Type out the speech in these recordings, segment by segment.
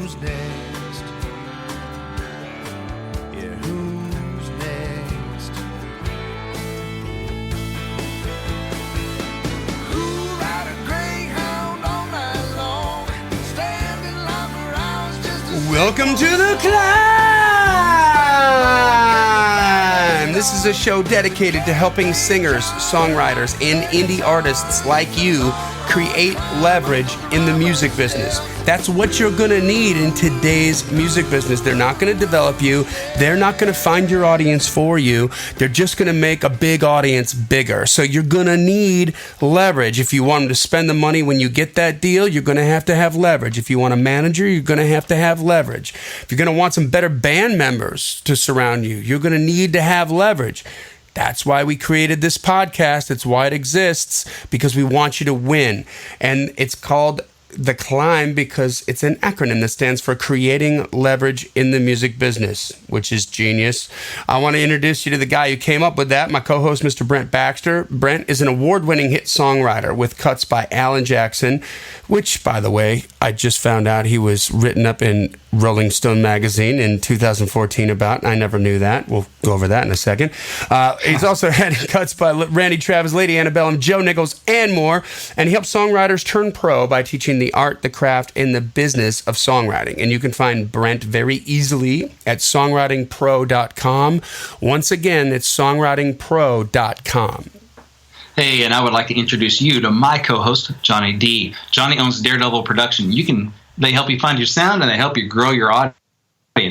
who's next? Yeah, who's next? Who'll ride a greyhound all night long, stand in line for hours just to Welcome to the C.L.I.M.B. This is a show dedicated to helping singers, songwriters, and indie artists like you create leverage in the music business. That's what you're going to need in today's music business. They're not going to develop you. They're not going to find your audience for you. They're just going to make a big audience bigger. So you're going to need leverage. If you want them to spend the money when you get that deal, you're going to have leverage. If you want a manager, you're going to have leverage. If you're going to want some better band members to surround you, you're going to need to have leverage. That's why we created this podcast. It's why it exists, because we want you to win. And it's called the C.L.I.M.B because it's an acronym that stands for Creating Leverage in the Music Business, which is genius. I want to introduce you to the guy who came up with that, my co-host, Mr. Brent Baxter. Brent is an award-winning hit songwriter with cuts by Alan Jackson, which, by the way, I just found out he was written up in Rolling Stone magazine in 2014 about, and I never knew that. We'll go over that in a second. He's also had cuts by Randy Travis, Lady Antebellum, Joe Nichols, and more, and he helps songwriters turn pro by teaching the art, the craft, and the business of songwriting. And you can find Brent very easily at songwritingpro.com. Once again, it's songwritingpro.com. Hey, and I would like to introduce you to my co-host, Johnny D. Johnny owns Daredevil Production. They help you find your sound, and they help you grow your audience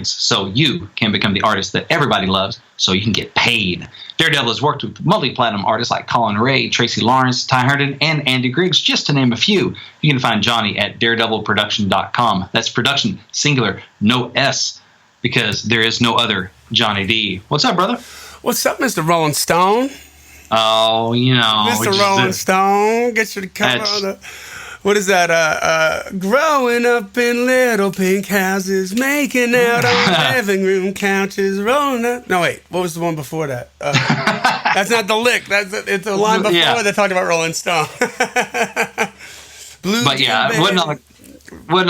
so you can become the artist that everybody loves so you can get paid. Daredevil has worked with multi-platinum artists like Colin Ray, Tracy Lawrence, Ty Herndon, and Andy Griggs, just to name a few. You can find Johnny at daredevilproduction.com. That's production, singular, no S, because there is no other Johnny D. What's up, brother? What's up, Mr. Rolling Stone? Oh, Mr. Rolling Stone, get you to come on the... What is that? Growing up in little pink houses, making out on living room couches, rolling up. No, wait. What was the one before that? That's not the lick. It's the line before that talked about Rolling Stone. Blue. But yeah, it wasn't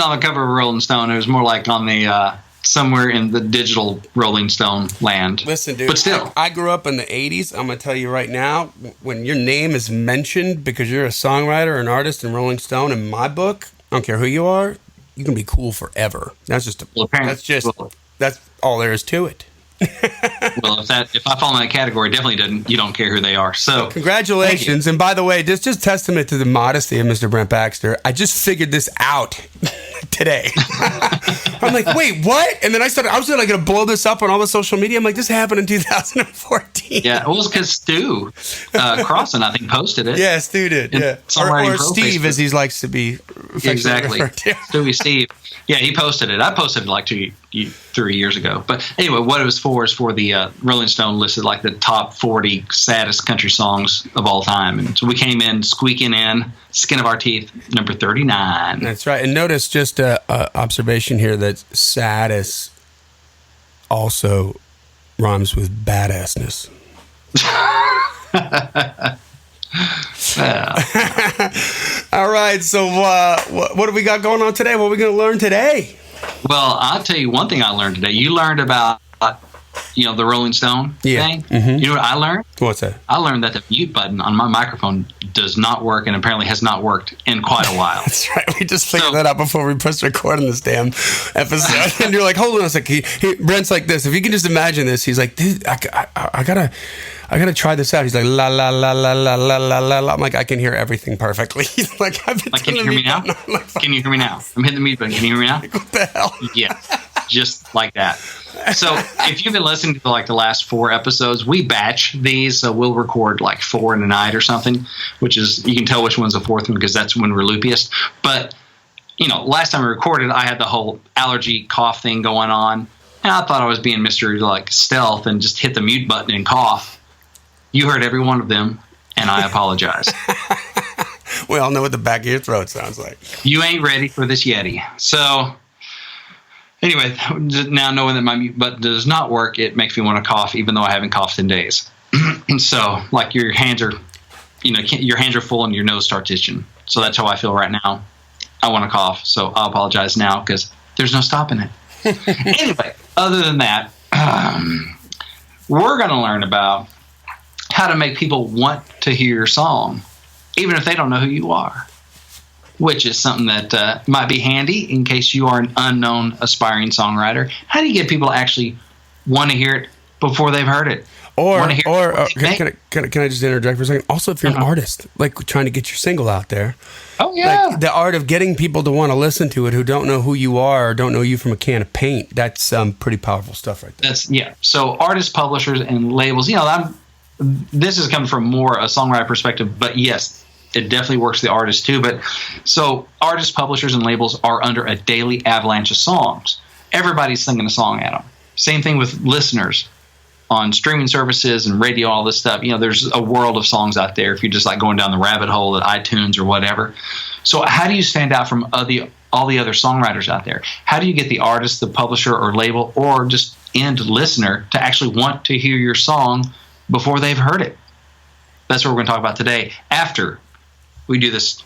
on the cover of Rolling Stone. It was more like on the somewhere in the digital Rolling Stone land. Listen, dude. But still, I grew up in the 80s. I'm going to tell you right now, when your name is mentioned because you're a songwriter or an artist in Rolling Stone, in my book, I don't care who you are, you can be cool forever. That's all there is to it. Well, if I fall in that category, definitely you don't care who they are. So congratulations. And by the way, just testament to the modesty of Mr. Brent Baxter. I just figured this out today. I'm like, wait, what? And then I was going to blow this up on all the social media. I'm like, this happened in 2014. Yeah, it was because Stu Crossan, I think, posted it. Yeah, Stu did. Yeah, or Steve, as he likes to be. Exactly, Stewie Steve. Yeah, he posted it. I posted it like 3 years ago. But anyway, what it was for is for the Rolling Stone listed like the top 40 saddest country songs of all time. And so we came in squeaking in, skin of our teeth, number 39. That's right. And notice just an observation here that saddest also rhymes with badassness. All right, so what do we got going on today? What are we going to learn today? Well, I'll tell you one thing I learned today. You learned about the Rolling Stone thing. Mm-hmm. You know what I learned? What's that? I learned that the mute button on my microphone does not work, and apparently has not worked in quite a while. That's right. We just figured that out before we pressed record on this damn episode. And you're like, hold on a second. Brent's like this. If you can just imagine this, he's like, dude, I gotta try this out. He's like, la la la la la la la la. I'm like, I can hear everything perfectly. He's like, can you hear me now? Can you hear me now? I'm hitting the mute button. Can you hear me now? Like, what the hell? Yeah, just like that. So if you've been listening to the last 4 episodes, we batch these, so we'll record like 4 in a night or something, which is, you can tell which one's the 4th one because that's when we're loopiest. But last time we recorded, I had the whole allergy cough thing going on, and I thought I was being Mr. Stealth and just hit the mute button and cough. You heard every one of them, and I apologize. We all know what the back of your throat sounds like. You ain't ready for this Yeti. So anyway, now knowing that my mute button does not work, it makes me want to cough, even though I haven't coughed in days. And so, your hands are, your hands are full and your nose starts itching. So that's how I feel right now. I want to cough, so I'll apologize now because There's no stopping it. Anyway, other than that, we're going to learn about how to make people want to hear your song, even if they don't know who you are, which is something that might be handy in case you are an unknown aspiring songwriter. How do you get people to actually want to hear it before they've heard it? Can I just interject for a second? Also, if you're an artist, like trying to get your single out there. Oh, yeah. Like the art of getting people to want to listen to it who don't know who you are or don't know you from a can of paint. That's pretty powerful stuff right there. So artists, publishers, and labels, this is coming from more a songwriter perspective, but yes, it definitely works the artist too. But so artists, publishers, and labels are under a daily avalanche of songs. Everybody's singing a song at them. Same thing with listeners on streaming services and radio, all this stuff. There's a world of songs out there if you're just like going down the rabbit hole at iTunes or whatever. So how do you stand out from all the other songwriters out there? How do you get the artist, the publisher or label, or just end listener to actually want to hear your song before they've heard it? That's what we're going to talk about today after we do this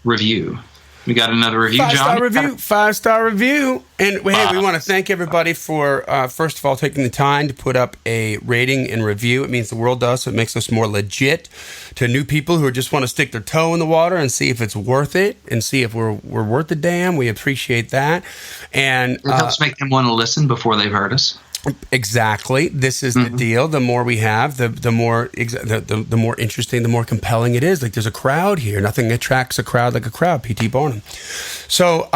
review. We got another review, John. 5-star review. And hey, we want to thank everybody for, first of all, taking the time to put up a rating and review. It means the world to us. It makes us more legit to new people who just want to stick their toe in the water and see if it's worth it and see if we're worth the damn. We appreciate that. And it helps make them want to listen before they've heard us. Exactly. This is the deal. The more we have, the more interesting, the more compelling it is. Like there's a crowd here. Nothing attracts a crowd like a crowd. P.T. Barnum. So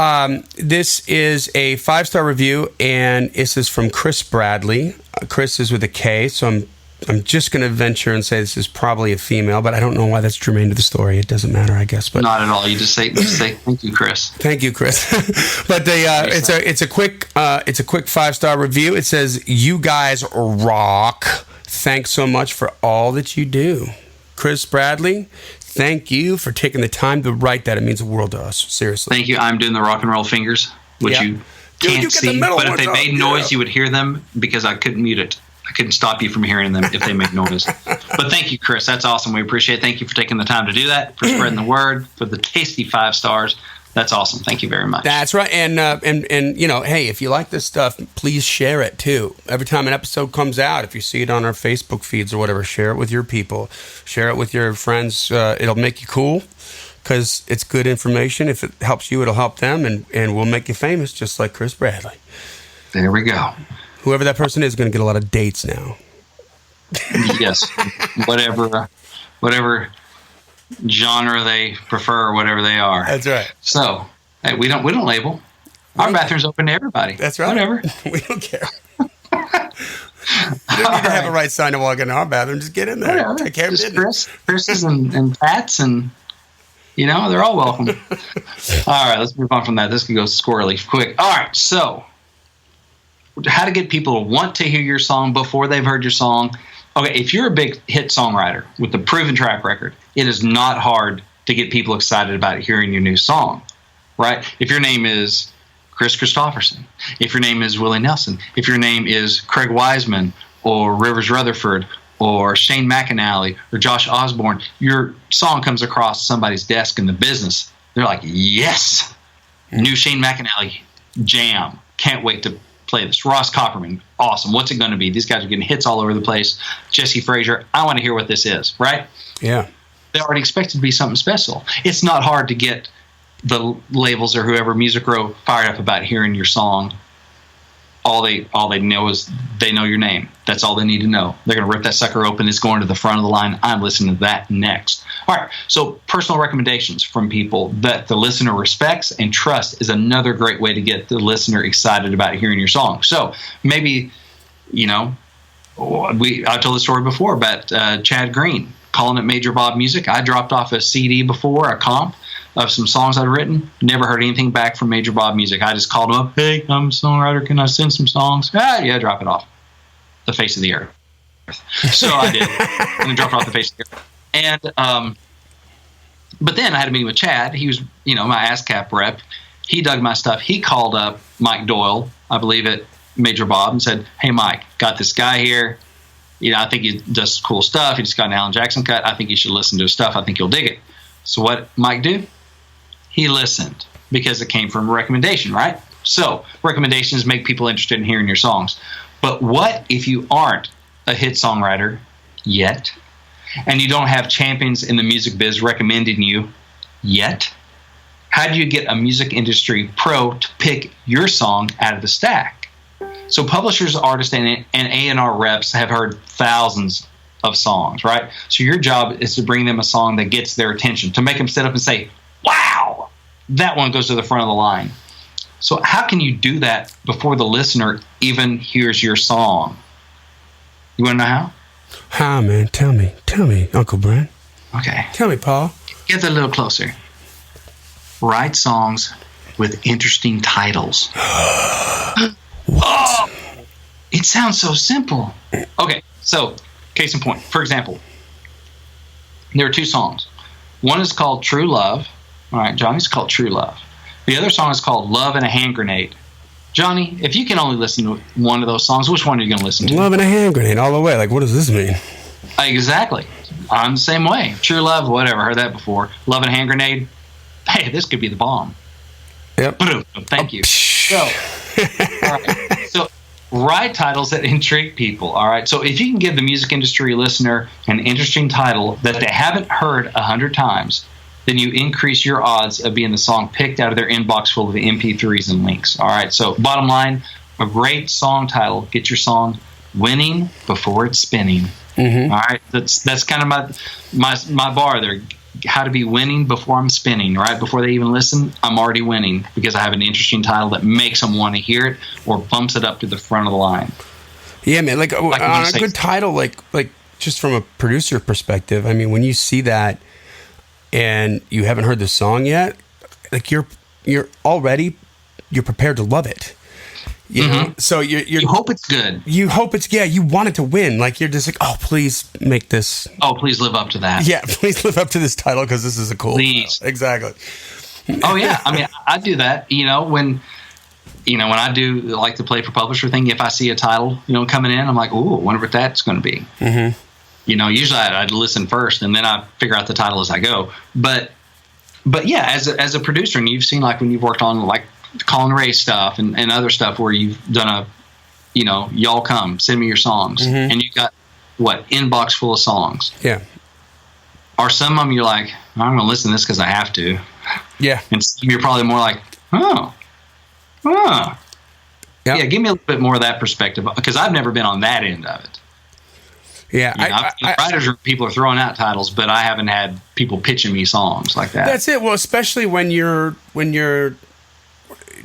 this is a 5-star review, and this is from Chris Bradley. Chris is with a K, so I'm just going to venture and say this is probably a female, but I don't know why that's germane to the story. It doesn't matter, I guess. But not at all. You just say thank you, Chris. Thank you, Chris. But it's a quick 5-star review. It says, "You guys rock. Thanks so much for all that you do." Chris Bradley, thank you for taking the time to write that. It means the world to us. Seriously. Thank you. I'm doing the rock and roll fingers, which you can't see, but if they made noise, you would hear them because I couldn't mute it. I couldn't stop you from hearing them if they make noise. But thank you, Chris. That's awesome. We appreciate it. Thank you for taking the time to do that, for spreading the word, for the tasty 5 stars. That's awesome. Thank you very much. That's right. And hey, if you like this stuff, please share it too. Every time an episode comes out, if you see it on our Facebook feeds or whatever, share it with your people. Share it with your friends. It'll make you cool because it's good information. If it helps you, it'll help them, and we'll make you famous just like Chris Bradley. There we go. Whoever that person is going to get a lot of dates now. Yes, whatever genre they prefer, whatever they are. That's right. So, hey, we don't label. Our bathroom's open to everybody. That's right. Whatever. We don't care. You don't need to have a right sign to walk into our bathroom. Just get in there. Whatever. Take care of business. Chris's and Pat's and they're all welcome. All right, let's move on from that. This can go squirrely quick. All right, so how to get people to want to hear your song before they've heard your song. Okay, if you're a big hit songwriter with a proven track record, it is not hard to get people excited about hearing your new song, right? If your name is Chris Christopherson, if your name is Willie Nelson, if your name is Craig Wiseman or Rivers Rutherford or Shane McAnally or Josh Osborne, your song comes across somebody's desk in the business. They're like, yes, new Shane McAnally jam. Can't wait to play this. Ross Copperman, awesome. What's it going to be? These guys are getting hits all over the place. Jesse Frazier, I want to hear what this is, right? Yeah. They already expect it to be something special. It's not hard to get the labels or whoever, Music Row, fired up about hearing your song. All they know is they know your name. That's all they need to know. They're going to rip that sucker open. It's going to the front of the line. I'm listening to that next. All right. So personal recommendations from people that the listener respects and trusts is another great way to get the listener excited about hearing your song. So maybe, I've told the story before about Chad Green calling it Major Bob Music. I dropped off a CD before, a comp of some songs I'd written. Never heard anything back from Major Bob Music. I just called him up. Hey, I'm a songwriter. Can I send some songs? Yeah, drop it off the face of the earth. So I did. And then dropped it off the face of the earth. And, but then I had a meeting with Chad. He was, my ASCAP rep. He dug my stuff. He called up Mike Doyle, I believe at Major Bob, and said, hey, Mike, got this guy here. I think he does cool stuff. He just got an Alan Jackson cut. I think you should listen to his stuff. I think you'll dig it. So what Mike do? He listened because it came from a recommendation, right? So recommendations make people interested in hearing your songs. But what if you aren't a hit songwriter yet, and you don't have champions in the music biz recommending you yet? How do you get a music industry pro to pick your song out of the stack? So publishers, artists, and A&R reps have heard thousands of songs, right? So your job is to bring them a song that gets their attention, to make them sit up and say, wow, that one goes to the front of the line. So how can you do that before the listener even hears your song? You want to know how? How, man? Tell me, Uncle Brent. Okay. Tell me, Paul. Get a little closer. Write songs with interesting titles. Oh, it sounds so simple. Okay, so case in point. For example, there are two songs. One is called True Love. All right, Johnny's called True Love. The other song is called Love and a Hand Grenade. Johnny, if you can only listen to one of those songs, which one are you going to listen to? Love and a Hand Grenade all the way. Like, what does this mean? Exactly. I'm the same way. True Love, whatever. Heard that before. Love and a Hand Grenade. Hey, this could be the bomb. Yep. Thank you. So, all right. So, write titles that intrigue people. All right. So, if you can give the music industry listener an interesting title that they haven't heard 100 times, then you increase your odds of being the song picked out of their inbox full of MP3s and links. All right. So, bottom line, a great song title gets your song winning before it's spinning. Mm-hmm. All right. That's kind of my bar there. How to be winning before I'm spinning, right? Before they even listen, I'm already winning because I have an interesting title that makes them want to hear it or bumps it up to the front of the line. Yeah, man. Like on a good title, like just from a producer perspective, I mean, when you see that and you haven't heard the song yet, like you're prepared to love it. You know? So you hope it's good. You hope it's, you want it to win. Like you're just like, oh, please make this. Oh, please live up to that. Yeah, please live up to this title because this is a cool title. Exactly. Oh yeah, I mean, I do that. When I do like the play for publisher thing, if I see a title, coming in, I'm like, ooh, I wonder what that's going to be. Mm-hmm. Usually I'd listen first and then I figure out the title as I go. But yeah, as a producer, and you've seen like when you've worked on like Colin Ray stuff and other stuff where you've done y'all come, send me your songs. Mm-hmm. And you got inbox full of songs. Yeah. Are some of them you're like, I'm going to listen to this because I have to. Yeah. And you're probably more like, yeah. Yeah, give me a little bit more of that perspective because I've never been on that end of it. Yeah, writers or people are throwing out titles, but I haven't had people pitching me songs like that. That's it. Well, especially when you're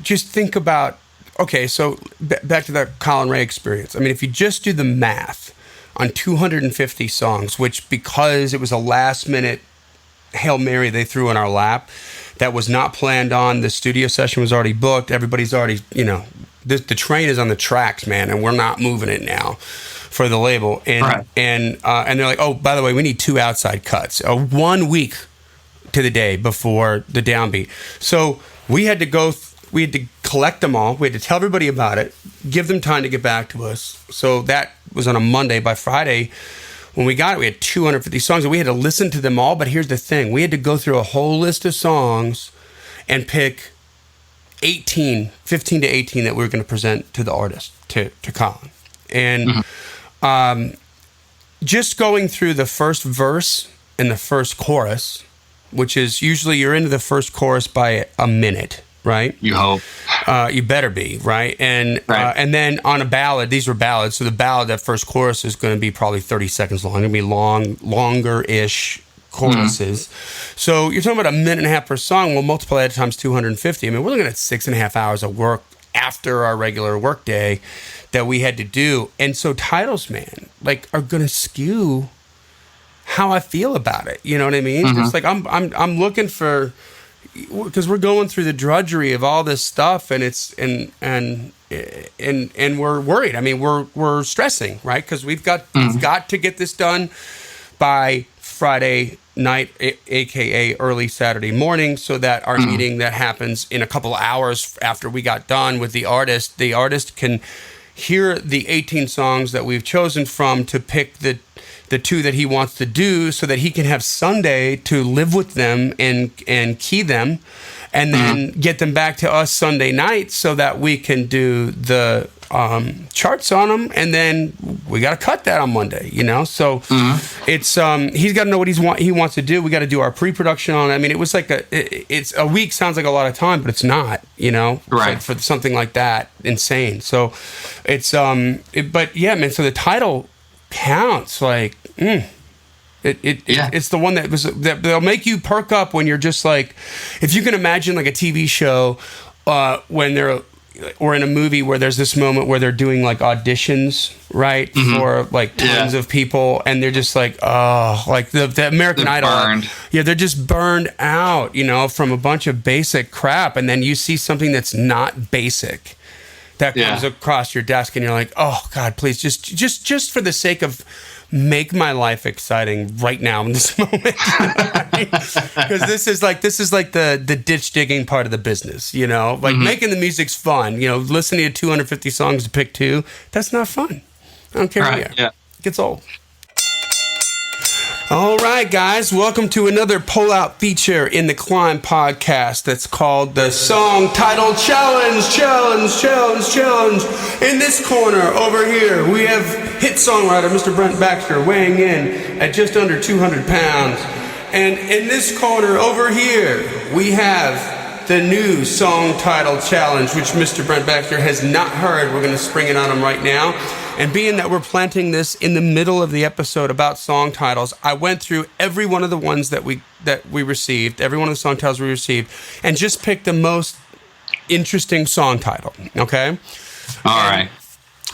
just think about, okay, so back to that Colin Ray experience. I mean, if you just do the math on 250 songs, which because it was a last minute Hail Mary they threw in our lap that was not planned on, the studio session was already booked, everybody's already, the train is on the tracks, man, and we're not moving it now for the label. And right. and they're like, oh, by the way, we need 2 outside cuts, 1 week to the day before the downbeat. So we had to collect them all. We had to tell everybody about it, give them time to get back to us. So that was on a Monday. By Friday, when we got it, we had 250 songs, and we had to listen to them all. But here's the thing. We had to go through a whole list of songs and pick 15 to 18 that we were going to present to the artist, to Colin. And just going through the first verse and the first chorus, which is usually you're into the first chorus by a minute, right? You hope. You better be, right? And right. And then on a ballad, these were ballads, so the ballad, that first chorus is going to be probably 30 seconds long. It's going to be longer-ish choruses. Mm-hmm. So you're talking about a minute and a half per song. We'll multiply that times 250. I mean, we're looking at 6.5 hours of work after our regular work day that we had to do. And so titles, man, like are going to skew how I feel about it. You know what I mean? Mm-hmm. It's like I'm looking for, because we're going through the drudgery of all this stuff, and it's and we're worried. I mean, we're stressing, right? Because we've got to get this done by Friday night, aka early Saturday morning, so that our meeting that happens in a couple of hours after we got done with the artist can hear the 18 songs that we've chosen from to pick the 2 that he wants to do, so that he can have Sunday to live with them and key them, and then get them back to us Sunday night so that we can do the charts on them, and then we got to cut that on Monday, so it's he's got to know what he wants to do. We got to do our pre-production on it. I mean, it was like it's a week sounds like a lot of time, but it's not, right, like for something like that, insane. So it's but yeah, man, so the title counts, like it's the one that they'll make you perk up when you're just like, if you can imagine like a TV show when they're, or in a movie where there's this moment where they're doing like auditions, right, for like tons of people, and they're just like, oh, like the American Idol, burned. Yeah, they're just burned out, from a bunch of basic crap, and then you see something that's not basic that comes across your desk, and you're like, oh God, please, just for the sake of make my life exciting right now in this moment, because this is like the ditch digging part of the business, like making the music's fun, listening to 250 songs to pick two, that's not fun. I don't care. Right, it gets old. All right, guys, welcome to another pull-out feature in the C.L.I.M.B podcast that's called the Song Title Challenge. In this corner over here, we have hit-songwriter Mr. Brent Baxter weighing in at just under 200 pounds. And in this corner over here, we have the new Song Title Challenge, which Mr. Brent Baxter has not heard. We're going to spring it on him right now. And being that we're planting this in the middle of the episode about song titles, I went through every one of the ones that we received, every one of the song titles we received, and just picked the most interesting song title. Okay? All right.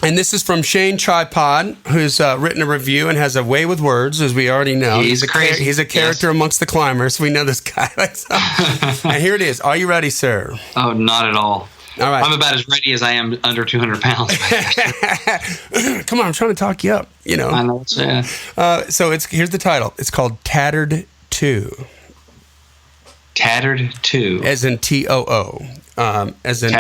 And this is from Shane Tripod, who's written a review and has a way with words, as we already know. He's crazy. He's a character amongst the climbers. We know this guy. And here it is. Are you ready, sir? Oh, not at all. All right. I'm about as ready as I am under 200 pounds. Come on, I'm trying to talk you up, I know. So here's the title. It's called Tattered 2. Tattered 2. As in T-O-O. As in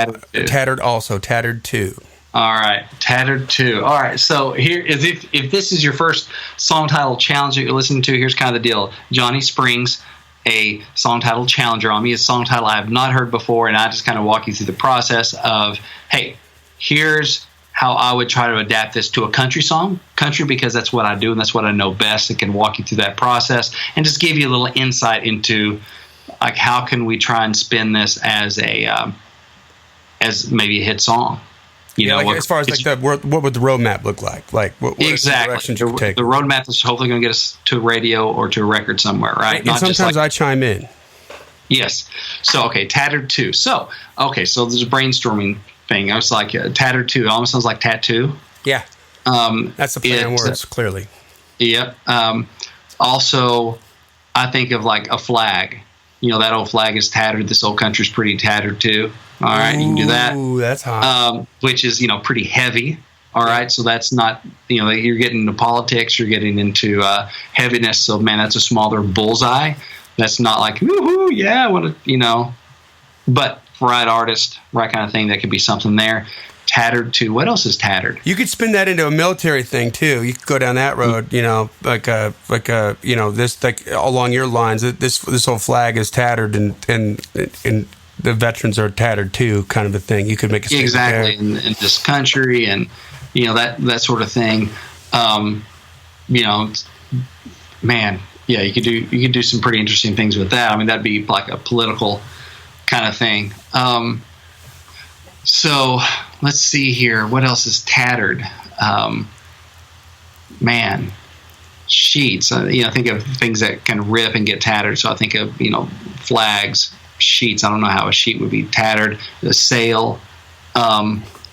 Tattered also. Tattered 2. All right. Tattered 2. All right. So here is if this is your first song title challenge that you're listening to, here's kind of the deal. Johnny springs a song title challenger on me, a song title I have not heard before, and I just kind of walk you through the process of, hey, here's how I would try to adapt this to a country song. Country, because that's what I do and that's what I know best. I can walk you through that process and just give you a little insight into like how can we try and spin this as as maybe a hit song. As far as what would the roadmap look like? Like what exactly directions you could take? The roadmap is hopefully going to get us to radio or to a record somewhere, right? And sometimes I chime in. Yes. So Tattered 2. So there's a brainstorming thing. I was like, Tattered 2. It almost sounds like tattoo. Yeah. That's the play on words, clearly. Yep. Also, I think of like a flag. That old flag is tattered. This old country's pretty tattered too. All right, you can do that. Ooh, that's hot. Which is, pretty heavy. All right, so that's not, you're getting into politics, you're getting into heaviness. So, man, that's a smaller bullseye. That's not like, woohoo, yeah, but right artist, right kind of thing, that could be something there. Tattered 2. What else is tattered? You could spin that into a military thing too. You could go down that road, this like along your lines. This whole flag is tattered and the veterans are tattered too, kind of a thing. You could make a statement exactly in this country and that sort of thing. Man, yeah, you could do some pretty interesting things with that. I mean, that'd be like a political kind of thing. So let's see here. What else is tattered? Man, sheets. Think of things that can rip and get tattered. So I think of, flags, sheets. I don't know how a sheet would be tattered. A sail,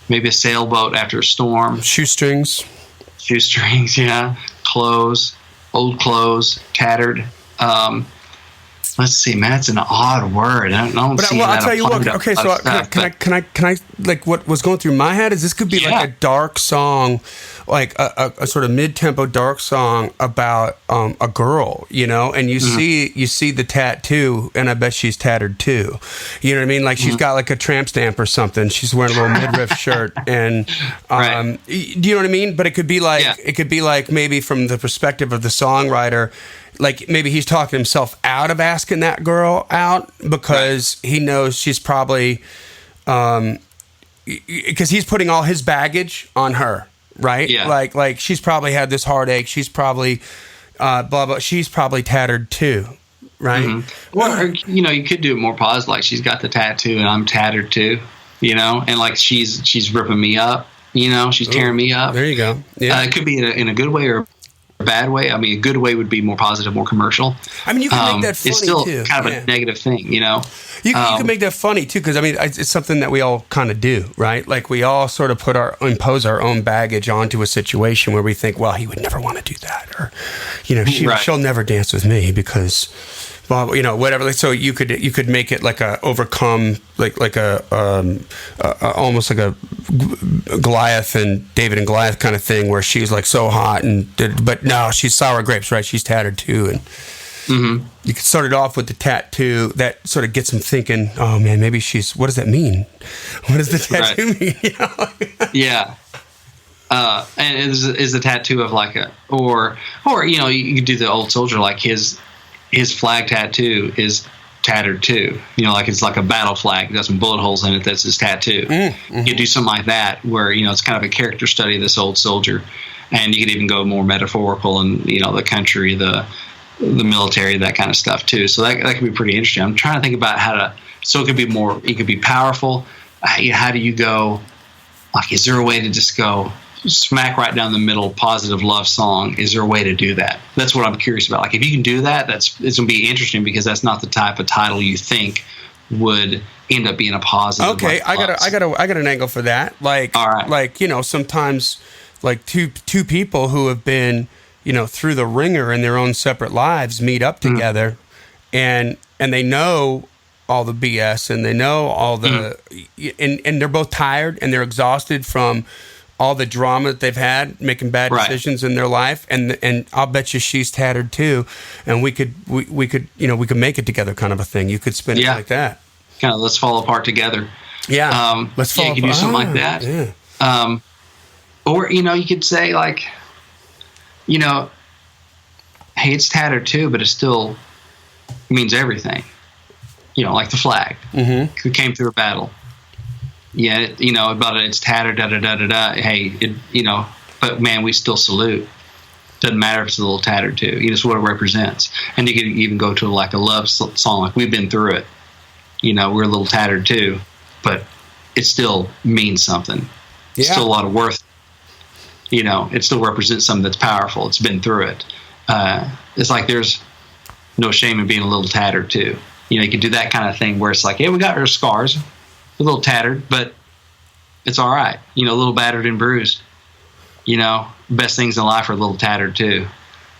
maybe a sailboat after a storm. Shoestrings, yeah. Clothes, old clothes, tattered. Let's see, man. It's an odd word. I don't see that. I'll tell you what. Okay, so can I like what was going through my head is this could be like a dark song, like a sort of mid-tempo dark song about a girl, and you see the tattoo, and I bet she's tattered too. You know what I mean? Like she's got like a tramp stamp or something. She's wearing a little midriff shirt, and do you know what I mean? But it could be like maybe from the perspective of the songwriter, like maybe he's talking himself out of asking that girl out because he knows she's probably, because he's putting all his baggage on her, right? Yeah. Like she's probably had this heartache. She's probably, blah, blah. She's probably tattered too, right? Mm-hmm. Or, you could do it more positive. Like she's got the tattoo and I'm tattered too, and like she's ripping me up, she's tearing me up. There you go. Yeah. It could be in a good way or a bad way. I mean, a good way would be more positive, more commercial. I mean, you can make that funny, it's still too. kind of a negative thing, You can make that funny, too, because, I mean, it's something that we all kind of do, right? Like, we all sort of impose our own baggage onto a situation where we think, well, he would never want to do that. Or, she'll never dance with me because, well, whatever. So you could make it like a overcome, like a almost like a Goliath and David and Goliath kind of thing where she's like so hot but no, she's sour grapes, right? She's tattered too. And you could start it off with the tattoo that sort of gets him thinking, oh man, maybe what does that mean? What does the tattoo mean? Yeah. And is the tattoo of like or you could do the old soldier, like his flag tattoo is tattered too. Like it's like a battle flag. It got some bullet holes in it. That's his tattoo. You could do something like that where, it's kind of a character study of this old soldier. And you could even go more metaphorical and, the country, the military, that kind of stuff too. So that could be pretty interesting. I'm trying to think about so it could be powerful. How do you go, like, is there a way to just go smack right down the middle, positive love song? Is there a way to do that? That's what I'm curious about. Like, if you can do that, it's going to be interesting because that's not the type of title you think would end up being a positive. Okay, I got an angle for that. Like, all right. Like, sometimes like two people who have been, through the ringer in their own separate lives meet up together, and they know all the BS and they know all the and they're both tired and they're exhausted from all the drama that they've had making bad decisions in their life, and I'll bet you she's tattered too, and we could make it together, kind of a thing. You could spin it like that. Kind of let's fall apart together. Yeah, let's fall apart. You could do something like that. Yeah. Or you could say like, hey, it's tattered too, but it still means everything. Like the flag. Who came through a battle. Yeah, about it, it's tattered, da-da-da-da-da. Hey, but man, we still salute. Doesn't matter if it's a little tattered too. It's what it represents. And you could even go to like a love song, like we've been through it. We're a little tattered too, but it still means something. It's still a lot of worth. It still represents something that's powerful. It's been through it. It's like there's no shame in being a little tattered too. You could do that kind of thing where it's like, yeah, we got our scars. A little tattered, but it's all right. A little battered and bruised. Best things in life are a little tattered too.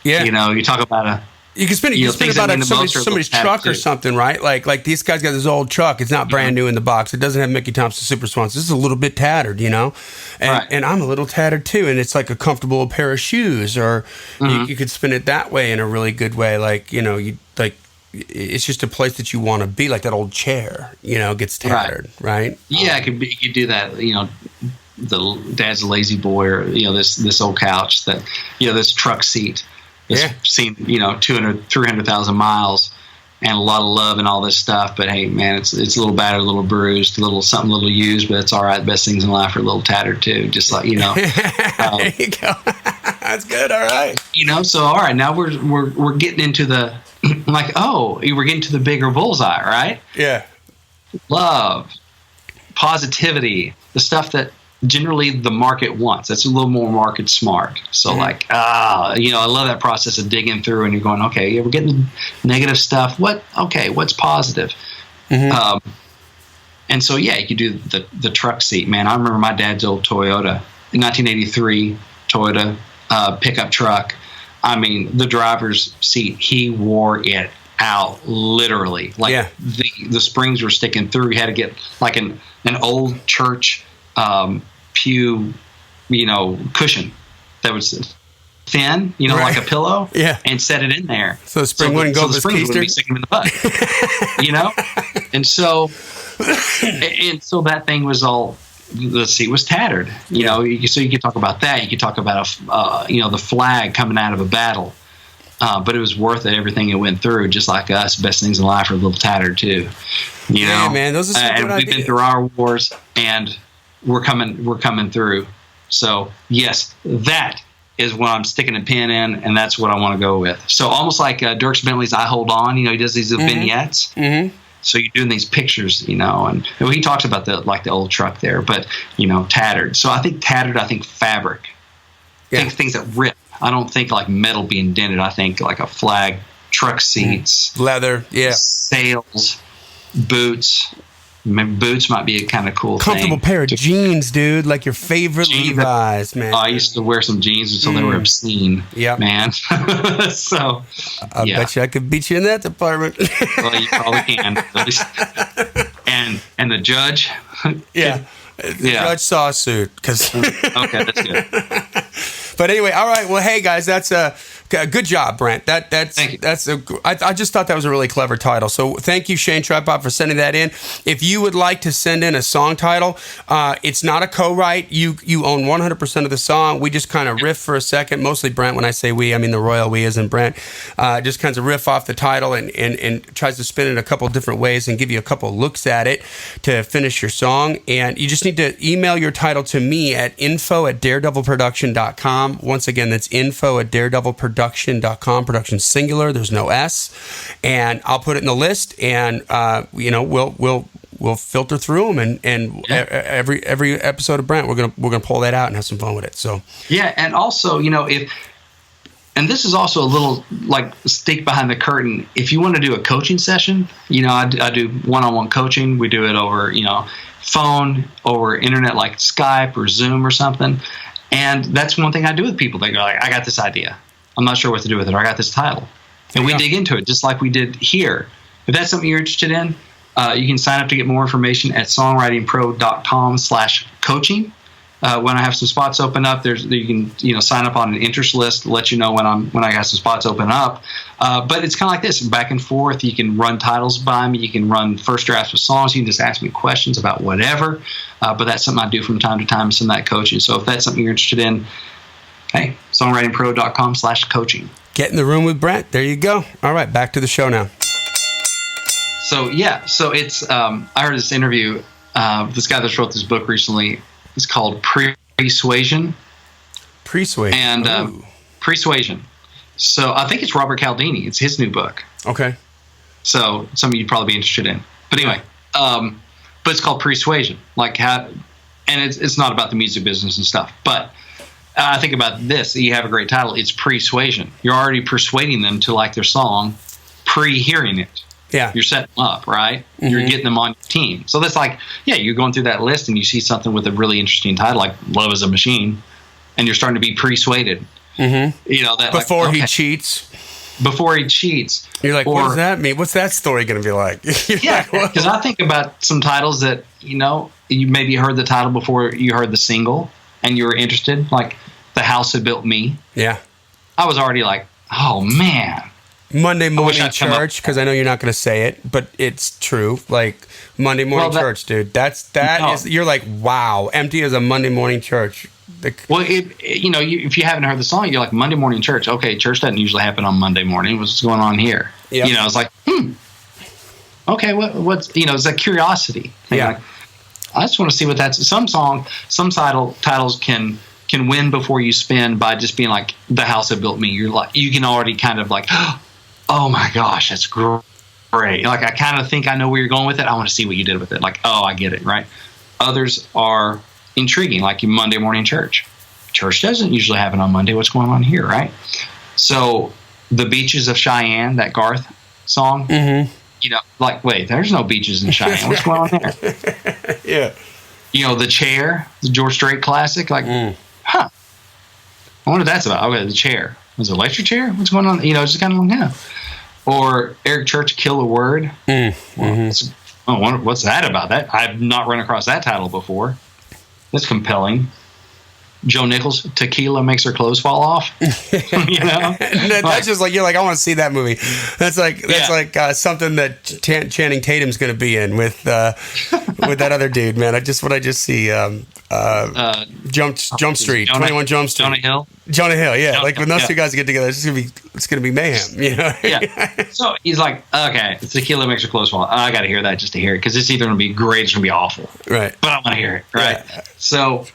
Yeah. You talk about you can spin it about somebody's truck or something, right? Like these guys got this old truck. It's not brand new in the box. It doesn't have Mickey Thompson Super Swans. This is a little bit tattered, and I'm a little tattered too. And it's like a comfortable pair of shoes, or you could spin it that way in a really good way. Like it's just a place that you want to be, like that old chair, gets tattered, right? Yeah, you could do that. The dad's a lazy boy, or this old couch, that this truck seat that's seen 300,000 miles and a lot of love and all this stuff. But hey, man, it's a little battered, a little bruised, a little used, but it's all right. The best things in life are a little tattered too. Just like there you go. That's good. All right. So all right, now we're getting into the. Like, we're getting to the bigger bullseye, right? Yeah. Love, positivity, the stuff that generally the market wants. That's a little more market smart. So I love that process of digging through and you're going, okay, we're getting negative stuff. What's positive? And so, you could do the truck seat, man. I remember my dad's old Toyota, 1983 Toyota pickup truck. I mean, the driver's seat, he wore it out, literally. Like the springs were sticking through. He had to get like an old church pew, cushion that was thin, like a pillow, and set it in there. So the spring wouldn't go. So the springs wouldn't be sticking him in the butt, And so that thing was all. The seat was tattered, so you could talk about that. You could talk about the flag coming out of a battle, But it was worth it, everything it went through, just like us. Best Things in Life are a little tattered too. You know, man, those are some and good we've been ideas. through our wars, and we're coming through. So yes, that is what I'm sticking a pin in, and that's what I want to go with. So almost like Dierks Bentley's "I Hold On," you know, he does these vignettes. Mm-hmm. So you're doing these pictures, you know, and he talks about the old truck there, but you know, tattered. So I think tattered. I think fabric. Yeah. I think things that rip. I don't think like metal being dented. I think like a flag, truck seats, Leather, yeah. sails, boots. Maybe boots might be a kind of cool Comfortable thing. pair of jeans, dude, like your favorite Jeans. Levi's, man. I used to wear some jeans until they were obscene. Yep. Man. So I bet you I could beat you in that department. Well, you probably can. And the judge. Yeah. Judge saw a suit. Okay, that's good. But anyway, all right. Well, hey guys, that's a good job, Brent. Thank you. I just thought that was a really clever title. So thank you, Shane Tripod, for sending that in. If you would like to send in a song title, it's not a co-write. You own 100% of the song. We just kind of riff for a second. Mostly Brent. When I say we, I mean the royal we, as in Brent. Just kind of riff off the title and tries to spin it a couple different ways and give you a couple looks at it to finish your song. And you just need to email your title to me at info@daredevilproduction.com. Once again, that's info@daredevilproduction.com. Production singular. There's no S. And I'll put it in the list, and we'll filter through them, and every episode of Brent, we're gonna pull that out and have some fun with it. So yeah, and also, you know, and this is also a little like stick behind the curtain. If you want to do a coaching session, you know, I do one-on-one coaching. We do it over, you know, phone, over internet, like Skype or Zoom or something. And that's one thing I do with people. They go like, I got this idea. I'm not sure what to do with it. Or I got this title. And we dig into it just like we did here. If that's something you're interested in, you can sign up to get more information at songwritingpro.com/coaching. When I have some spots open up, you can sign up on an interest list to let you know when I got some spots open up. But it's kind of like this, back and forth. You can run titles by me. You can run first drafts of songs. You can just ask me questions about whatever. But that's something I do from time to time, some of that coaching. So if that's something you're interested in, hey, songwritingpro.com/coaching. get in the room with Brent. There you go. All right, back to the show now. So it's I heard this interview. This guy that wrote this book recently. It's called Persuasion. And Persuasion. So I think it's Robert Cialdini. It's his new book. Okay. So some of you'd probably be interested in. But anyway, but it's called Persuasion. Like how, and it's not about the music business and stuff. But I think about this. You have a great title. It's Persuasion. You're already persuading them to like their song pre-hearing it. Yeah. You're setting them up, right? Mm-hmm. You're getting them on your team. So that's like, you're going through that list and you see something with a really interesting title like Love is a Machine, and you're starting to be persuaded. Mm-hmm. You know, that before he cheats. Before he cheats. You're like, what does that mean? What's that story going to be like? Yeah, because I think about some titles that, you know, you maybe heard the title before you heard the single and you were interested, like The House That Built Me. Yeah. I was already like, oh, man. Monday morning church, because I know you're not going to say it, but it's true. Like Monday morning church, dude. You're like, wow, empty as a Monday morning church. Well, if you haven't heard the song, you're like, Monday morning church. Okay, church doesn't usually happen on Monday morning. What's going on here? Yep. You know, it's like, okay, what's it's that curiosity. Yeah. Like, I just want to see what that's. Some titles can win before you spin by just being like The House That Built Me. You're like, you can already kind of like, oh my gosh, that's great. Like, I kind of think I know where you're going with it. I want to see what you did with it. Like, oh, I get it, right? Others are intriguing, like your Monday morning church. Church doesn't usually happen on Monday. What's going on here, right? So, The Beaches of Cheyenne, that Garth song, like, wait, there's no beaches in Cheyenne. What's going on there? Yeah. The Chair, the George Strait classic, like, I wonder what that's about. Okay, The Chair. Was it electric chair? What's going on? Just kind of like, yeah. Or Eric Church, Kill a Word. What's that about? That I've not run across that title before. That's compelling. Joe Nichols, tequila makes her clothes fall off. That's just like, you're like, I want to see that movie. That's like something that Channing Tatum's going to be in with that other dude, man. I just see Jump Street, 21 Jump Street, Jonah Hill, yeah. Like when those two guys get together, it's gonna be mayhem, Yeah. So he's like, okay, tequila makes her clothes fall. I got to hear that just to hear it, because it's either gonna be great or it's gonna be awful. Right. But I want to hear it. Right. Yeah. So.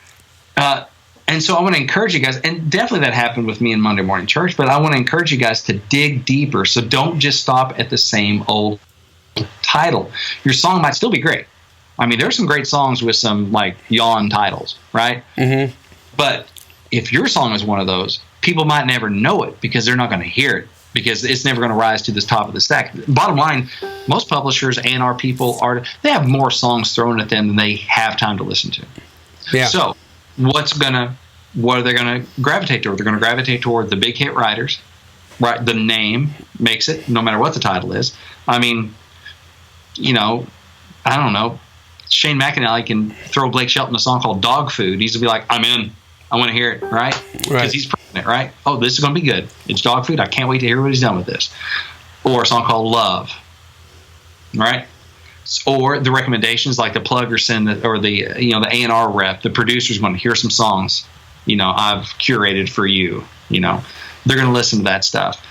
And so I want to encourage you guys, and definitely that happened with me in Monday Morning Church, but I want to encourage you guys to dig deeper. So don't just stop at the same old title. Your song might still be great. I mean, there's some great songs with some like yawn titles, right? Mm-hmm. But if your song is one of those, people might never know it because they're not going to hear it, because it's never going to rise to the top of the stack. Bottom line, most publishers and our people they have more songs thrown at them than they have time to listen to. Yeah. So what are they going to gravitate toward? They're going to gravitate toward the big hit writers, right? The name makes it, no matter what the title is. I mean, I don't know. Shane McAnally can throw Blake Shelton a song called Dog Food. He's going to be like, I'm in. I want to hear it, right? Because he's proving it, right? Oh, this is going to be good. It's Dog Food. I can't wait to hear what he's done with this. Or a song called Love, right? Or the recommendations, like the plugger send or the A&R rep, the producer's going to hear some songs, I've curated for you, They're going to listen to that stuff.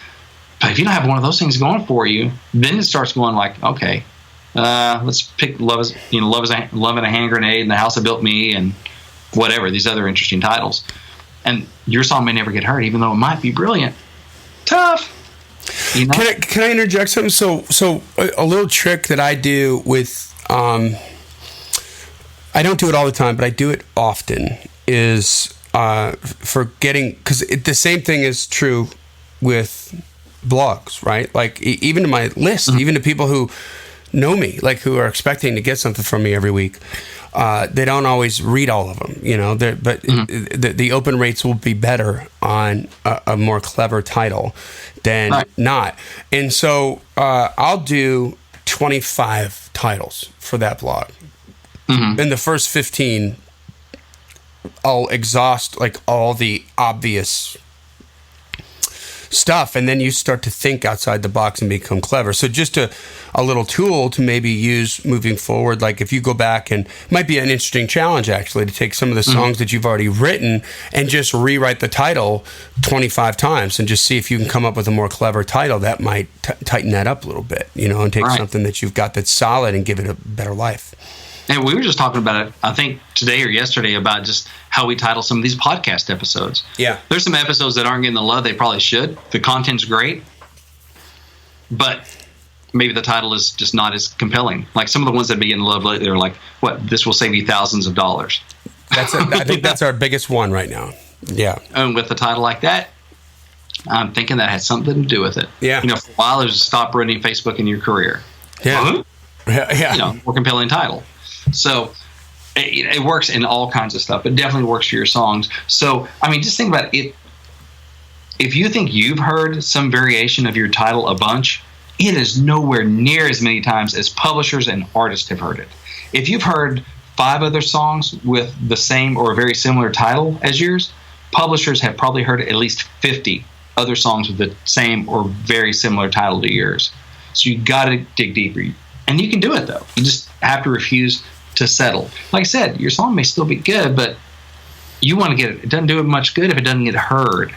But if you don't have one of those things going for you, then it starts going like, okay, let's pick Love and a Hand Grenade and The House That Built Me and whatever, these other interesting titles. And your song may never get heard, even though it might be brilliant. Tough. Can I interject something? So a little trick that I do with, I don't do it all the time, but I do it often, is for getting, because the same thing is true with blogs, right? Like even to my list, even to people who know me, like who are expecting to get something from me every week, they don't always read all of them, but the open rates will be better on a more clever title than not. And so I'll do 25 titles for that blog. In the first 15, I'll exhaust like all the obvious stuff, and then you start to think outside the box and become clever. So just a little tool to maybe use moving forward, like if you go back, and it might be an interesting challenge actually to take some of the songs that you've already written and just rewrite the title 25 times and just see if you can come up with a more clever title that might tighten that up a little bit, and take something that you've got that's solid and give it a better life. And we were just talking about it, I think today or yesterday, about just how we title some of these podcast episodes. Yeah. There's some episodes that aren't getting the love they probably should. The content's great, but maybe the title is just not as compelling. Like some of the ones that be getting love lately are like, what, this will save you thousands of dollars. I think that's our biggest one right now. Yeah. And with a title like that, I'm thinking that has something to do with it. Yeah. For a while, it was stop running Facebook in your career. Yeah. Yeah. More compelling title. So it works in all kinds of stuff. It definitely works for your songs. So, I mean, just think about it. If you think you've heard some variation of your title a bunch, it is nowhere near as many times as publishers and artists have heard it. If you've heard 5 other songs with the same or very similar title as yours, publishers have probably heard at least 50 other songs with the same or very similar title to yours. So you got to dig deeper. And you can do it, though. You just have to refuse to settle. Like I said, your song may still be good, but you want to get it. It doesn't do it much good if it doesn't get heard.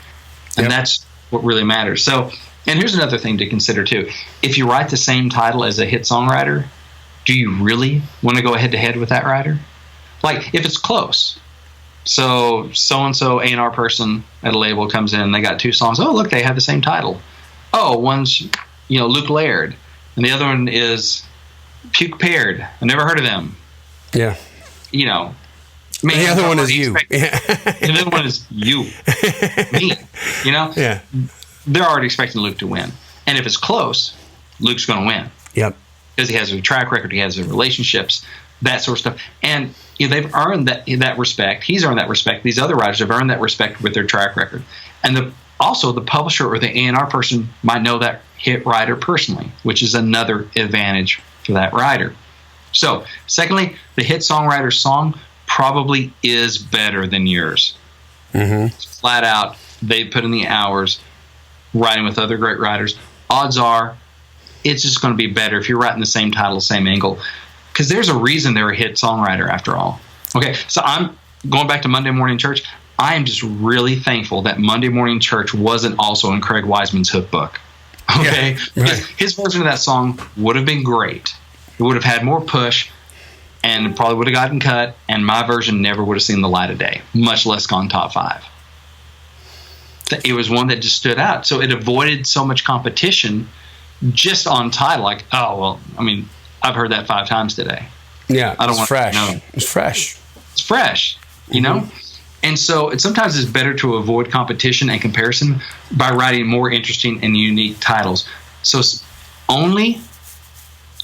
And that's what really matters. So, and here's another thing to consider, too. If you write the same title as a hit songwriter, do you really want to go head-to-head with that writer? Like, if it's close. So-and-so A&R person at a label comes in, they got 2 songs. Oh, look, they have the same title. Oh, one's, Luke Laird, and the other one is Puke Paired. I never heard of them. Yeah. Man, the other one is you. The other one is you. Me. Yeah. They're already expecting Luke to win. And if it's close, Luke's going to win. Yep. Because he has a track record, he has the relationships, that sort of stuff. And they've earned that respect. He's earned that respect. These other writers have earned that respect with their track record. And also the publisher or the A&R person might know that hit writer personally, which is another advantage for that writer. So, secondly, the hit songwriter's song probably is better than yours. Flat out, they put in the hours writing with other great writers. Odds are it's just going to be better if you're writing the same title, same angle. Because there's a reason they're a hit songwriter after all. Okay, so I'm going back to Monday Morning Church. I am just really thankful that Monday Morning Church wasn't also in Craig Wiseman's Hook book. Okay? Yeah, right. His version of that song would have been great. It would have had more push and probably would have gotten cut, and my version never would have seen the light of day, much less gone top 5. It was one that just stood out. So it avoided so much competition just on title. Like, oh, well, I mean, I've heard that 5 times today. Yeah, I don't it's want fresh. to know. It's fresh. It's fresh, you know? And so sometimes it's better to avoid competition and comparison by writing more interesting and unique titles. So only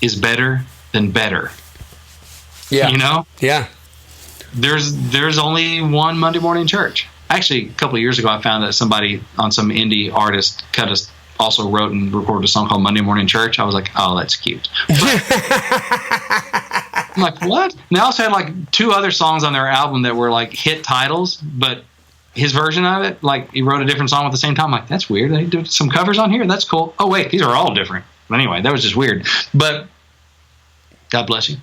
is better than better. Yeah. You know? Yeah. There's only one Monday Morning Church. Actually, a couple of years ago, I found that somebody on some indie artist also wrote and recorded a song called Monday Morning Church. I was like, oh, that's cute. I'm like, what? And they also had like 2 other songs on their album that were like hit titles, but his version of it, like he wrote a different song at the same time. I'm like, that's weird. They did some covers on here. That's cool. Oh, wait, these are all different. But anyway, that was just weird. But God bless you.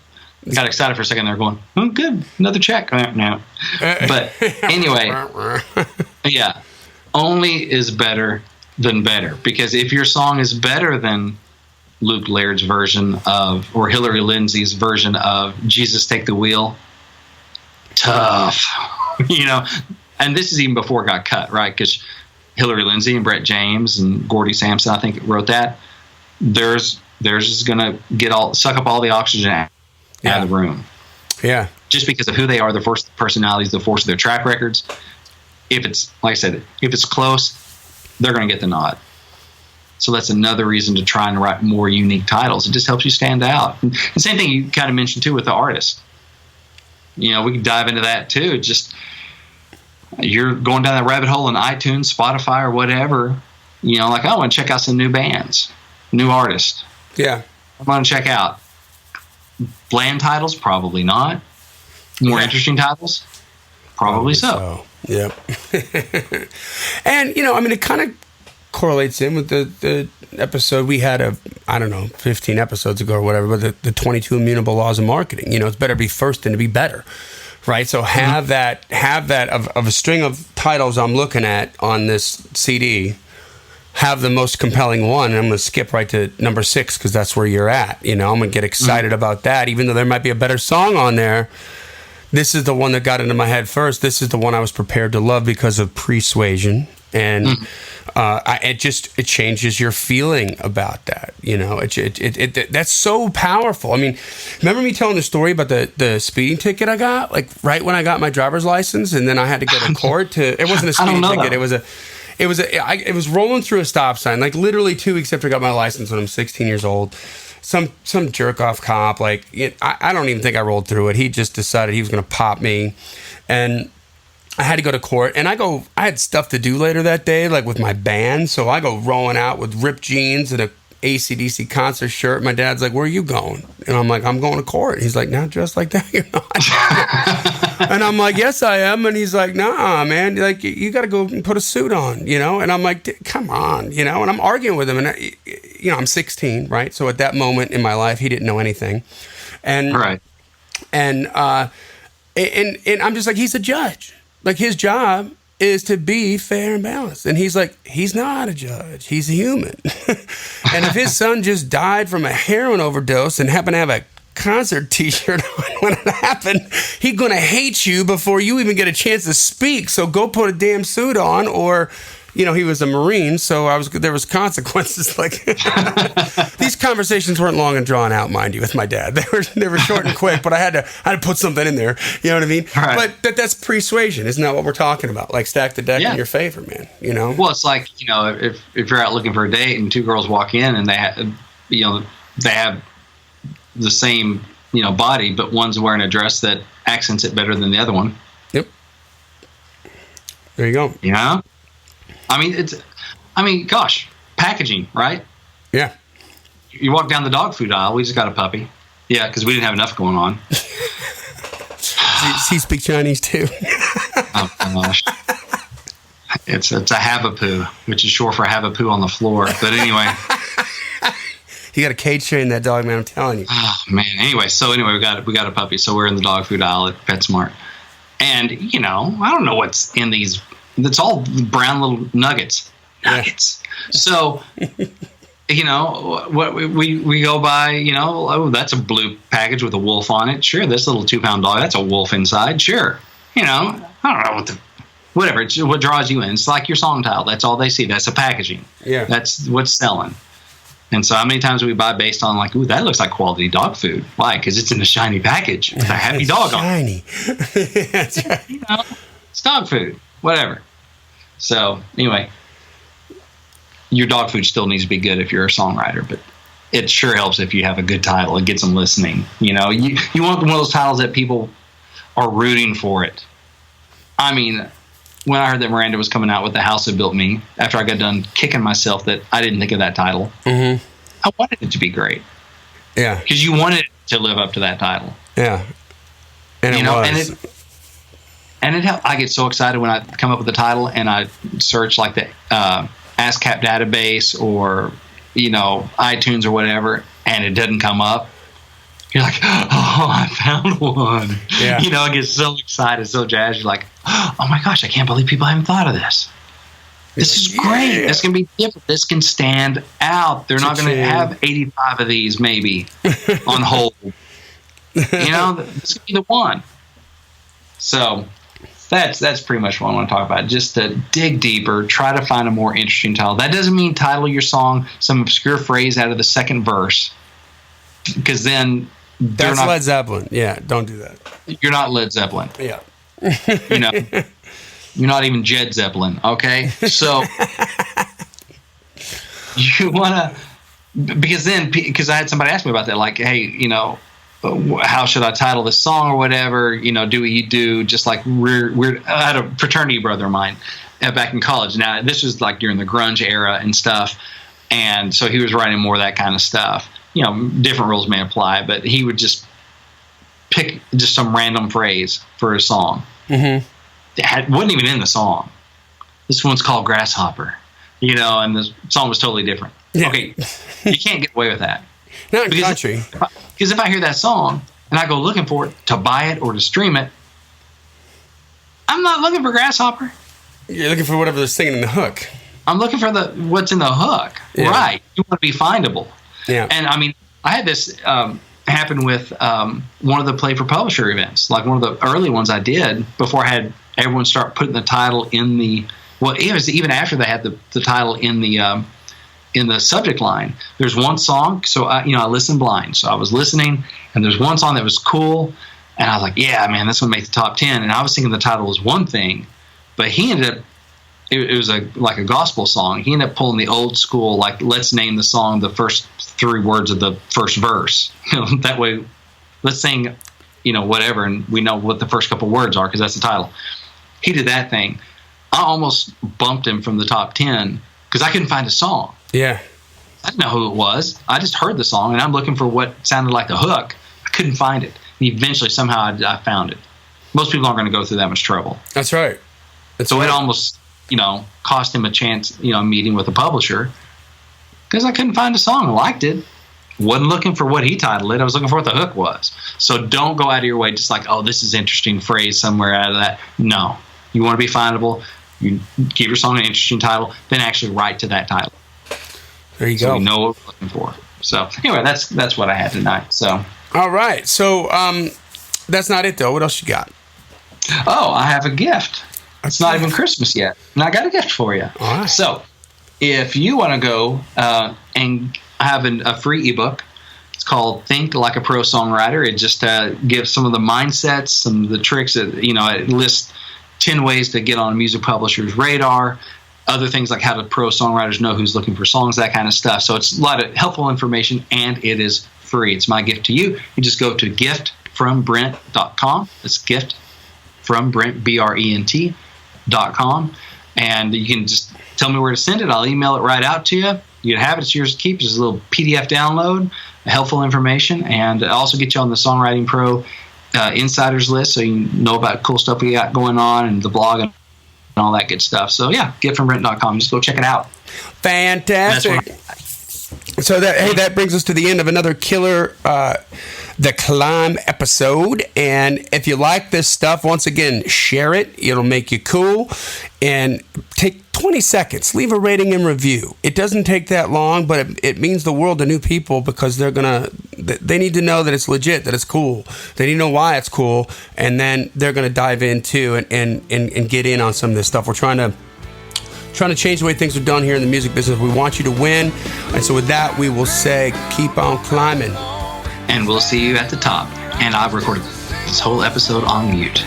I got excited for a second there going, oh, good, another check. No. But anyway, yeah, only is better than better. Because if your song is better than Luke Laird's version of, or Hillary Lindsay's version of Jesus Take the Wheel, tough, you know. And this is even before it got cut, right? Because Hillary Lindsay and Brett James and Gordy Sampson, I think, wrote that. Theirs is going to suck up all the oxygen out of the room. Yeah. Just because of who they are, their personalities, the force of their track records. If it's, like I said, if it's close, they're going to get the nod. So that's another reason to try and write more unique titles. It just helps you stand out. And the same thing you kind of mentioned, too, with the artist. You know, we can dive into that, too. Just you're going down that rabbit hole in iTunes, Spotify, or whatever. You know, like, I want to check out some new bands, new artists. Yeah. I want to check out. Bland titles? Probably not. More interesting titles? Probably so. Yep. And, you know, I mean, it kind of correlates in with the episode we had of, I don't know, 15 episodes ago or whatever, but the 22 immutable laws of marketing. You know, it's better to be first than to be better, right? So have that of a string of titles I'm looking at on this CD, have the most compelling one, and I'm going to skip right to number 6 because that's where you're at. You know, I'm going to get excited about that, even though there might be a better song on there. This is the one that got into my head first. This is the one I was prepared to love because of Persuasion. And it changes your feeling about that. You know, that's so powerful. I mean, remember me telling the story about the speeding ticket I got, like right when I got my driver's license, and then I had to go to court to. It wasn't a speeding ticket. It was rolling through a stop sign, like literally 2 weeks after I got my license when I'm 16 years old. Some jerk off cop, like I don't even think I rolled through it. He just decided he was going to pop me, and I had to go to court. And I had stuff to do later that day, like with my band. So I go rolling out with ripped jeans and a AC/DC concert shirt. My dad's like, "Where are you going?" And I'm like, "I'm going to court." He's like, "Not dressed like that, you're not." And I'm like, "Yes, I am." And he's like, "Nah, man, like you got to go and put a suit on, you know." And I'm like, "Come on, you know." And I'm arguing with him, and you know, I'm 16, right? So at that moment in my life, he didn't know anything, and right, and I'm just like, he's a judge. Like his job is to be fair and balanced. And he's like, he's not a judge. He's a human. And if his son just died from a heroin overdose and happened to have a concert t-shirt on when it happened, he's going to hate you before you even get a chance to speak. So go put a damn suit on. Or, you know, he was a Marine, so there was consequences. Like these conversations weren't long and drawn out, mind you, with my dad. They were short and quick, but I had to put something in there. You know what I mean? Right. But that's Persuasion, isn't that what we're talking about? Like stack the deck in your favor, man. You know? Well, it's like, you know, if you're out looking for a date and 2 girls walk in and they have the same, you know, body, but one's wearing a dress that accents it better than the other one. Yep. There you go. You know? Gosh, packaging, right? Yeah. You walk down the dog food aisle. We just got a puppy. Yeah, because we didn't have enough going on. Does he speak Chinese too? Oh gosh. It's a Havapoo, which is short for have a poo on the floor. But anyway. You got a cage train that dog, man. I'm telling you. Oh man. Anyway, we got a puppy. So we're in the dog food aisle at PetSmart, and I don't know what's in these. It's all brown little nuggets. So, what we go by. Oh, that's a blue package with a wolf on it. Sure, this little 2-pound dog. That's a wolf inside. Sure. I don't know whatever. It's what draws you in. It's like your song title. That's all they see. That's the packaging. Yeah. That's what's selling. And so how many times do we buy based on like, ooh, that looks like quality dog food? Why? Because it's in a shiny package with a happy dog on it. Shiny. That's right. It's dog food. Whatever. So anyway, your dog food still needs to be good if you're a songwriter, but it sure helps if you have a good title. It gets them listening. You want one of those titles that people are rooting for it. I mean, when I heard that Miranda was coming out with The House That Built Me, after I got done kicking myself that I didn't think of that title, I wanted it to be great. Yeah. Because you wanted it to live up to that title. Yeah. And it was. And it helped. I get so excited when I come up with the title and I search like the ASCAP database or, iTunes or whatever, and it doesn't come up. You're like, oh, I found one. Yeah. I get so excited, so jazzed. You're like, oh my gosh, I can't believe people haven't thought of this. This is great. Yeah. This can be different. This can stand out. They're not going to have 85 of these maybe on hold. This could be the one. So that's pretty much what I want to talk about. Just to dig deeper, try to find a more interesting title. That doesn't mean title your song some obscure phrase out of the second verse, because then that's Led Zeppelin. Yeah, don't do that. You're not Led Zeppelin. Yeah. You're not even Jed Zeppelin, okay? So you want to, because I had somebody ask me about that, like, hey, how should I title this song or whatever? Do we do just like I had a fraternity brother of mine back in college. Now, this was like during the grunge era and stuff, and so he was writing more of that kind of stuff. Different rules may apply, but he would just pick just some random phrase for a song. Mm-hmm. It wasn't even in the song. This one's called Grasshopper, and the song was totally different. Yeah. Okay, you can't get away with that. Not in country. Because if I hear that song and I go looking for it to buy it or to stream it, I'm not looking for Grasshopper. You're looking for whatever they're singing in the hook. I'm looking for what's in the hook. Yeah. Right. You want to be findable. Yeah. And I mean, I had this happen with one of the Play for Publisher events, like one of the early ones I did before I had everyone start putting the title in the. Well, it was even after they had the title in the subject line. There's one song, so I listen blind. So I was listening, and there's one song that was cool, and I was like, yeah, man, this one made the top 10. And I was thinking the title was one thing, but he ended up. It was like a gospel song. He ended up pulling the old school, like, let's name the song the first 3 words of the first verse. That way, let's sing, whatever, and we know what the first couple words are because that's the title. He did that thing. I almost bumped him from the top 10 because I couldn't find a song. Yeah. I didn't know who it was. I just heard the song, and I'm looking for what sounded like the hook. I couldn't find it. And eventually, somehow, I found it. Most people aren't going to go through that much trouble. That's right. It almost... cost him a chance, meeting with a publisher because I couldn't find a song. I liked it. Wasn't looking for what he titled it. I was looking for what the hook was. So don't go out of your way just like, oh, this is an interesting phrase somewhere out of that. No. You want to be findable. You give your song an interesting title, then actually write to that title. There you go. So we know what we're looking for. So anyway, that's what I had tonight. So all right. So that's not it though. What else you got? Oh, I have a gift. It's not even Christmas yet, and I got a gift for you. All right. So, if you want to go and have a free ebook, it's called "Think Like a Pro Songwriter." It just gives some of the mindsets, some of the tricks. That it lists 10 ways to get on a music publisher's radar. Other things like how do pro songwriters know who's looking for songs, that kind of stuff. So it's a lot of helpful information, and it is free. It's my gift to you. You just go to giftfrombrent.com. It's gift from Brent, BRENT.com, and you can just tell me where to send it. I'll email it right out to you. You can have it. It's yours to keep. It's a little PDF download, helpful information, and also get you on the Songwriting Pro insiders list so you know about cool stuff we got going on and the blog and all that good stuff. So yeah, giftfrombrent.com. Just go check it out. Fantastic. So that brings us to the end of another killer the C.L.I.M.B episode. And if you like this stuff, once again, share it. It'll make you cool. And take 20 seconds. Leave a rating and review. It doesn't take that long, but it means the world to new people, because they need to know that it's legit, that it's cool. They need to know why it's cool, and then they're going to dive into and get in on some of this stuff. We're trying to change the way things are done here in the music business. We want you to win. And so with that, we will say, keep on climbing. And we'll see you at the top. And I've recorded this whole episode on mute.